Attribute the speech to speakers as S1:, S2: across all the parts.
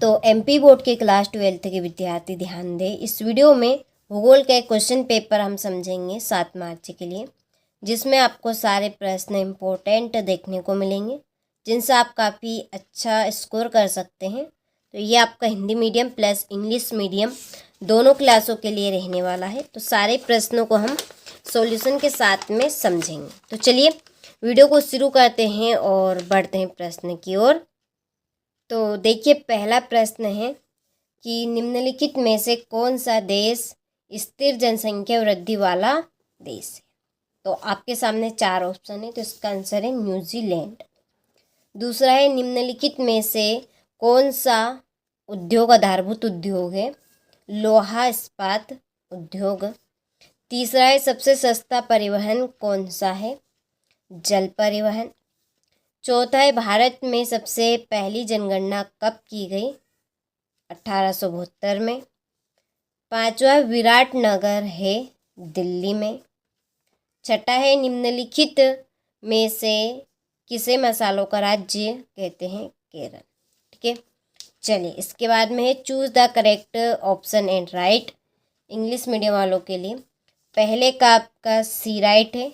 S1: तो MP board के class 12th के विद्यार्थी ध्यान दें। इस वीडियो में भूगोल का एक क्वेश्चन पेपर हम समझेंगे 7 मार्च के लिए, जिसमें आपको सारे प्रश्न इम्पोर्टेंट देखने को मिलेंगे, जिनसे आप काफ़ी अच्छा स्कोर कर सकते हैं। तो ये आपका Hindi medium plus English medium दोनों क्लासों के लिए रहने वाला है। तो सारे प्रश्नों को हम सॉल्यूशन के साथ में समझेंगे। तो चलिए वीडियो को शुरू करते हैं और बढ़ते हैं प्रश्न की ओर। तो देखिए, पहला प्रश्न है कि निम्नलिखित में से कौन सा देश स्थिर जनसंख्या वृद्धि वाला देश है। तो आपके सामने 4 ऑप्शन है, तो इसका आंसर है न्यूजीलैंड। दूसरा है निम्नलिखित में से कौन सा उद्योग आधारभूत उद्योग है, लोहा इस्पात उद्योग। तीसरा है सबसे सस्ता परिवहन कौन सा है, जल परिवहन। चौथा है भारत में सबसे पहली जनगणना कब की गई, 1872 में। पांचवा विराटनगर है दिल्ली में। छठा है निम्नलिखित में से किसे मसालों का राज्य कहते हैं, केरल। ठीक है, चलिए इसके बाद में है choose the correct option and right, English medium वालों के लिए। पहले का आपका सी राइट है,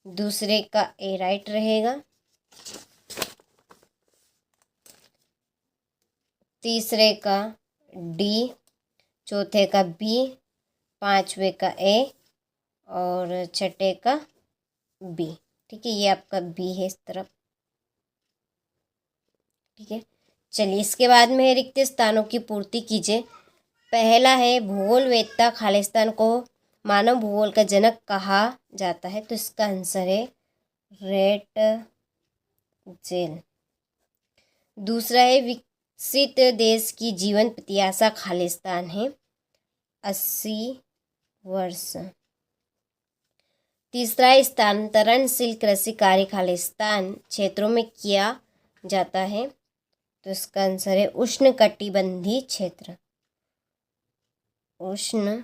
S1: दूसरे का ए राइट रहेगा, तीसरे का डी, चौथे का बी, पांचवे का ए और छठे का बी। ठीक है, ये आपका बी है इस तरफ। ठीक है, चलिए इसके बाद में है रिक्त स्थानों की पूर्ति कीजिए। पहला है भूगोलवेत्ता खालिस्तान को मानव भूगोल का जनक कहा जाता है, तो इसका आंसर है रेट जेल। दूसरा है विकसित देश की जीवन प्रत्याशा खालिस्तान है, 80 वर्ष। तीसरा है स्थानांतरणशील कृषि कार्य खालिस्तान क्षेत्रों में किया जाता है, तो इसका आंसर है उष्णकटिबंधीय क्षेत्र, उष्ण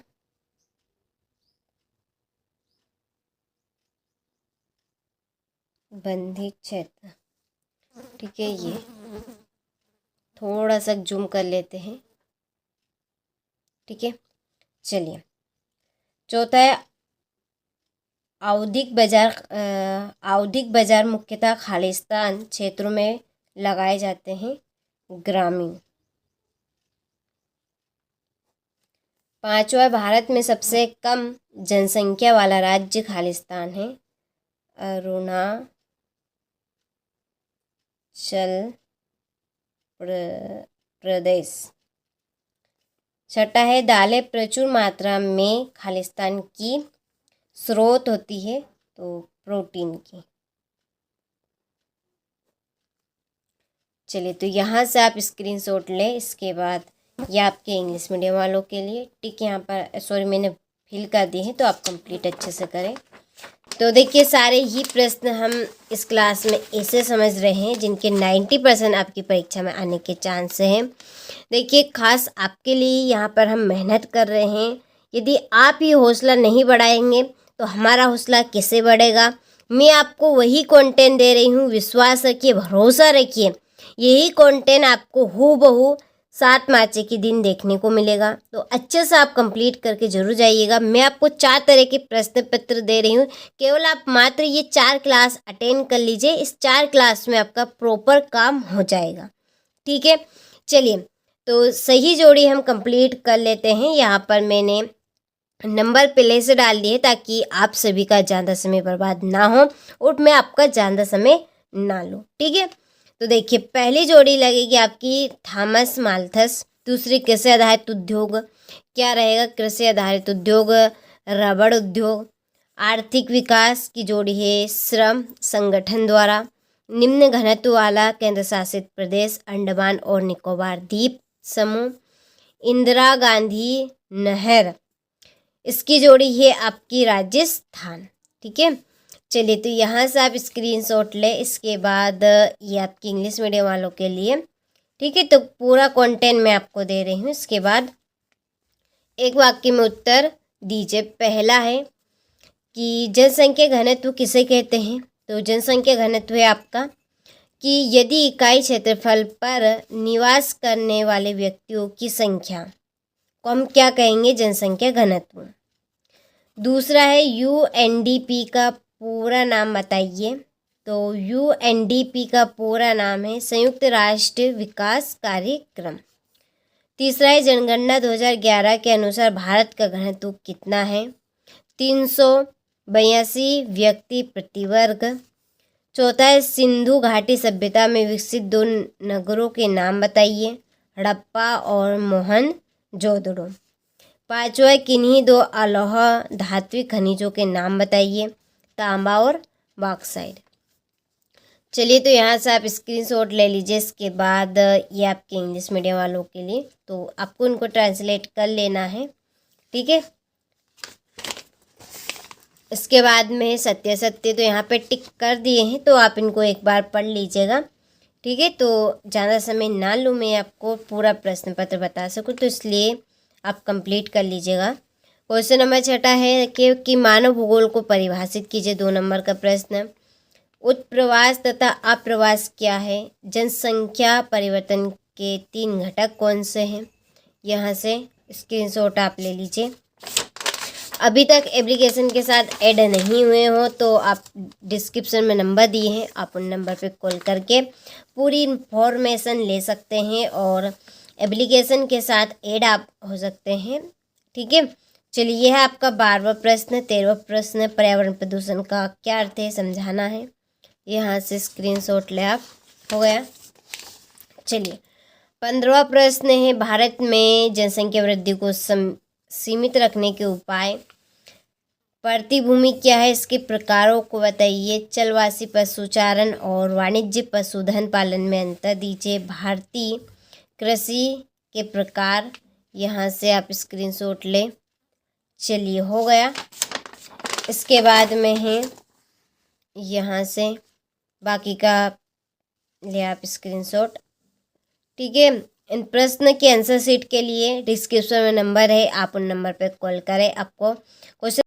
S1: बंधी क्षेत्र। ठीक है, ये थोड़ा सा जूम कर लेते हैं। ठीक है, चलिए चौथा है आवधिक बाजार मुख्यतः खालिस्तान क्षेत्रों में लगाए जाते हैं, ग्रामीण। पांचवा भारत में सबसे कम जनसंख्या वाला राज्य खालिस्तान है, अरुणाचल प्रदेश। छठा है दालें प्रचुर मात्रा में खालिस्तान की स्रोत होती है, तो प्रोटीन की। चलिए, तो यहाँ से आप स्क्रीनशॉट लें। इसके बाद ये आपके इंग्लिश मीडियम वालों के लिए टिक यहाँ पर सॉरी मैंने फिल कर दी है, तो आप कंप्लीट अच्छे से करें। तो देखिए, सारे ही प्रश्न हम इस क्लास में ऐसे समझ रहे हैं जिनके 90% आपकी परीक्षा में आने के चांस हैं। देखिए, खास आपके लिए यहाँ पर हम मेहनत कर रहे हैं। यदि आप ये हौसला नहीं बढ़ाएंगे तो हमारा हौसला कैसे बढ़ेगा। मैं आपको वही कंटेंट दे रही हूँ, विश्वास रखिए, भरोसा रखिए, यही कंटेंट आपको हूबहू 7 मार्च के दिन देखने को मिलेगा। तो अच्छे से आप कंप्लीट करके जरूर जाइएगा। मैं आपको 4 तरह के प्रश्न पत्र दे रही हूँ, केवल आप मात्र ये 4 क्लास अटेंड कर लीजिए। इस 4 क्लास में आपका प्रॉपर काम हो जाएगा। ठीक है, चलिए तो सही जोड़ी हम कंप्लीट कर लेते हैं। यहाँ पर मैंने नंबर पहले से डाल दिए ताकि आप सभी का ज़्यादा समय बर्बाद ना हो और मैं आपका ज़्यादा समय ना लूँ। ठीक है, तो देखिए, पहली जोड़ी लगेगी आपकी थॉमस माल्थस। दूसरी कृषि आधारित उद्योग क्या रहेगा, कृषि आधारित उद्योग, रबड़ उद्योग। आर्थिक विकास की जोड़ी है श्रम संगठन द्वारा। निम्न घनत्व वाला केंद्र शासित प्रदेश अंडमान और निकोबार द्वीप समूह। इंदिरा गांधी नहर, इसकी जोड़ी है आपकी राजस्थान। ठीक है, चलिए तो यहाँ से आप स्क्रीनशॉट लें। इसके बाद ये आपकी इंग्लिश मीडियम वालों के लिए। ठीक है, तो पूरा कंटेंट मैं आपको दे रही हूँ। इसके बाद एक वाक्य में उत्तर दीजिए। पहला है कि जनसंख्या घनत्व किसे कहते हैं, तो जनसंख्या घनत्व है आपका कि यदि इकाई क्षेत्रफल पर निवास करने वाले व्यक्तियों की संख्या को हम क्या कहेंगे, जनसंख्या घनत्व। दूसरा है यूएनडीपी का पूरा नाम बताइए। तो यूएनडीपी का पूरा नाम है संयुक्त राष्ट्र विकास कार्यक्रम। तीसरा है जनगणना 2011 के अनुसार भारत का घनत्व कितना है, 382 व्यक्ति प्रति वर्ग। चौथा है सिंधु घाटी सभ्यता में विकसित 2 नगरों के नाम बताइए, हड़प्पा और मोहनजोदड़ो। पांचवा है किन्हीं 2 अलोह धात्विक खनिजों के नाम बताइए, तांबा और बॉक्साइट। चलिए, तो यहाँ से आप स्क्रीनशॉट ले लीजिए। इसके बाद ये आपके इंग्लिश मीडियम वालों के लिए, तो आपको इनको ट्रांसलेट कर लेना है, ठीक है। इसके बाद में सत्य सत्य तो यहाँ पे टिक कर दिए हैं, तो आप इनको एक बार पढ़ लीजिएगा, ठीक है। तो ज़्यादा समय ना लूँ, मैं आपको पूरा प्रश्न पत्र बता सकूँ, तो इसलिए आप कंप्लीट कर लीजिएगा। क्वेश्चन नंबर 6 है कि मानव भूगोल को परिभाषित कीजिए। 2 नंबर का प्रश्न, उत्प्रवास तथा अप्रवास क्या है, जनसंख्या परिवर्तन के 3 घटक कौन से हैं। यहाँ से स्क्रीनशॉट आप ले लीजिए। अभी तक एप्लीकेशन के साथ ऐड नहीं हुए हो तो आप डिस्क्रिप्शन में नंबर दिए हैं, आप उन नंबर पे कॉल करके पूरी इंफॉर्मेशन ले सकते हैं और एप्लीकेशन के साथ ऐड आप हो सकते हैं, ठीक है। चलिए, यह है आपका 12वां प्रश्न। 13वां प्रश्न, पर्यावरण प्रदूषण का क्या अर्थ है, समझाना है। यहाँ से स्क्रीनशॉट ले आप, हो गया। चलिए, 15वां प्रश्न है भारत में जनसंख्या वृद्धि को सीमित रखने के उपाय। प्रतिभूमि क्या है, इसके प्रकारों को बताइए। चलवासी पशुचारण और वाणिज्य पशुधन पालन में अंतर दीजिए। भारतीय कृषि के प्रकार, यहाँ से आप स्क्रीनशॉट ले। चलिए, हो गया। इसके बाद में है यहाँ से बाकी का ले आप स्क्रीनशॉट, ठीक है। इन प्रश्न के आंसर शीट के लिए डिस्क्रिप्शन में नंबर है, आप उन नंबर पर कॉल करें। आपको क्वेश्चन